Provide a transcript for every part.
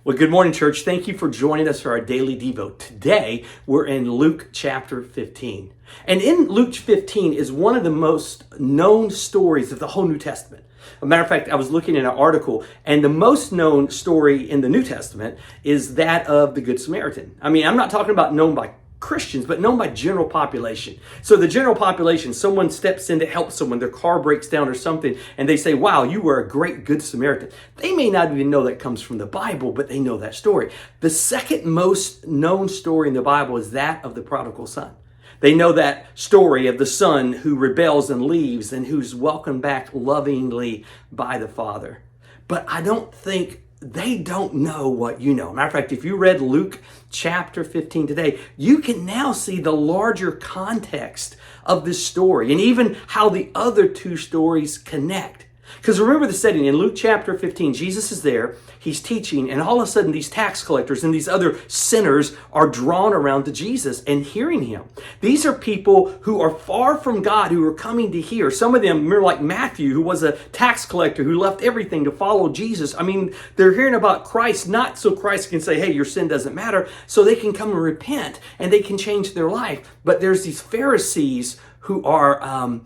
Well, good morning, church. Thank you for joining us for our daily Devo. Today, we're in Luke chapter 15. And in Luke 15 is one of the most known stories of the whole New Testament. As a matter of fact, I was looking at an article, and the most known story in the New Testament is that of the Good Samaritan. I mean, I'm not talking about known by Christians, but known by general population. So the general population, someone steps in to help someone, their car breaks down or something, and they say, wow, you were a great good Samaritan. They may not even know that comes from the Bible, but they know that story. The second most known story in the Bible is that of the prodigal son. They know that story of the son who rebels and leaves and who's welcomed back lovingly by the father. But I don't think they don't know what you know. Matter of fact, if you read Luke chapter 15 today, you can now see the larger context of this story and even how the other two stories connect. Because remember the setting in Luke chapter 15, Jesus is there, he's teaching, and all of a sudden these tax collectors and these other sinners are drawn around to Jesus and hearing him. These are people who are far from God, who are coming to hear. Some of them are like Matthew, who was a tax collector, who left everything to follow Jesus. I mean, they're hearing about Christ, not so Christ can say, hey, your sin doesn't matter, so they can come and repent and they can change their life. But there's these Pharisees who are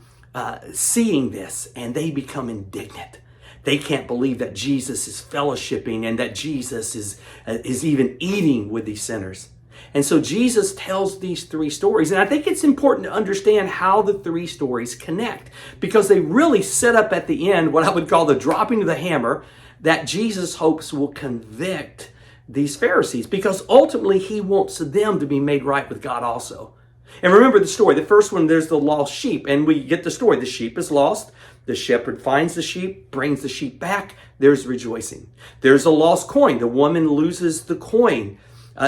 seeing this, and they become indignant. They can't believe that Jesus is fellowshipping and that Jesus is even eating with these sinners. And so Jesus tells these three stories. And I think it's important to understand how the three stories connect, because they really set up at the end what I would call the dropping of the hammer that Jesus hopes will convict these Pharisees, because ultimately he wants them to be made right with God also. And remember the story. The first one, there's the lost sheep. And we get the story. The sheep is lost. The shepherd finds the sheep, brings the sheep back. There's rejoicing. There's a lost coin. The woman loses the coin.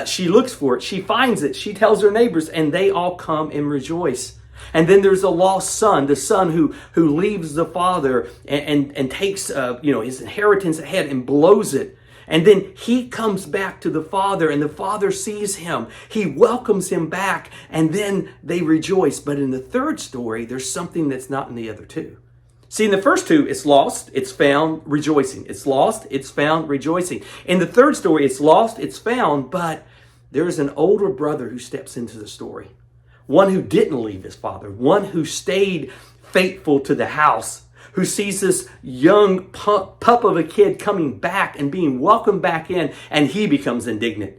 She looks for it. She finds it. She tells her neighbors, and they all come and rejoice. And then there's a lost son, the son who leaves the father and takes his inheritance ahead and blows it. And then he comes back to the father, and the father sees him. He welcomes him back, and then they rejoice. But in the third story, there's something that's not in the other two. See, in the first two, it's lost, it's found, rejoicing. It's lost, it's found, rejoicing. In the third story, it's lost, it's found, but there is an older brother who steps into the story. One who didn't leave his father, one who stayed faithful to the house, who sees this young pup of a kid coming back and being welcomed back in, and he becomes indignant.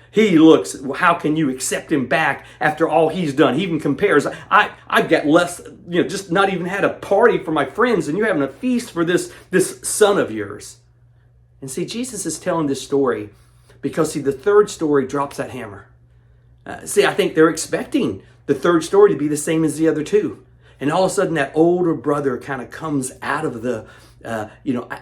He looks, how can you accept him back after all he's done? He even compares, I've got less, just not even had a party for my friends, and you're having a feast for this son of yours. And see, Jesus is telling this story because, the third story drops that hammer. I think they're expecting the third story to be the same as the other two. And all of a sudden, that older brother kind of comes out of the,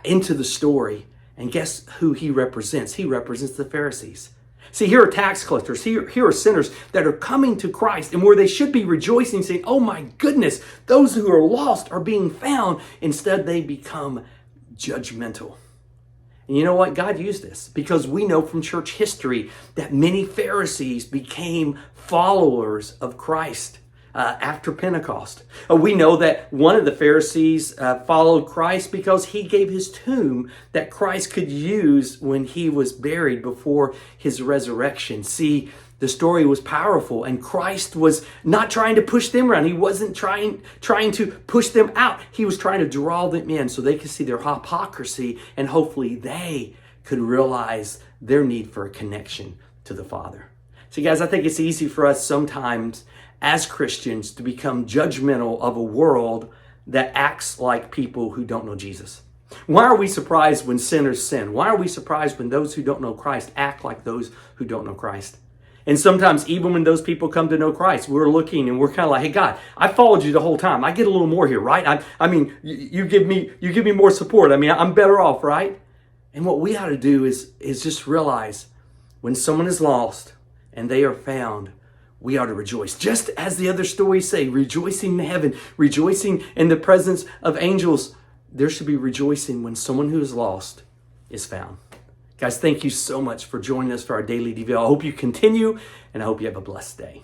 into the story. And guess who he represents? He represents the Pharisees. See, here are tax collectors. Here are sinners that are coming to Christ, and where they should be rejoicing, saying, oh my goodness, those who are lost are being found. Instead, they become judgmental. And you know what? God used this, because we know from church history that many Pharisees became followers of Christ. After Pentecost. We know that one of the Pharisees followed Christ because he gave his tomb that Christ could use when he was buried before his resurrection. See, the story was powerful, and Christ was not trying to push them around. He wasn't trying to push them out. He was trying to draw them in so they could see their hypocrisy, and hopefully they could realize their need for a connection to the Father. See, guys, I think it's easy for us sometimes as Christians to become judgmental of a world that acts like people who don't know Jesus. Why are we surprised when sinners sin? Why are we surprised when those who don't know Christ act like those who don't know Christ? And sometimes even when those people come to know Christ, we're looking and we're kind of like, hey, God, I followed you the whole time. I get a little more here, right? I mean, you give me more support. I mean, I'm better off, right? And what we ought to do is just realize when someone is lost and they are found, we ought to rejoice. Just as the other stories say, rejoicing in heaven, rejoicing in the presence of angels, there should be rejoicing when someone who is lost is found. Guys, thank you so much for joining us for our daily DVL. I hope you continue, and I hope you have a blessed day.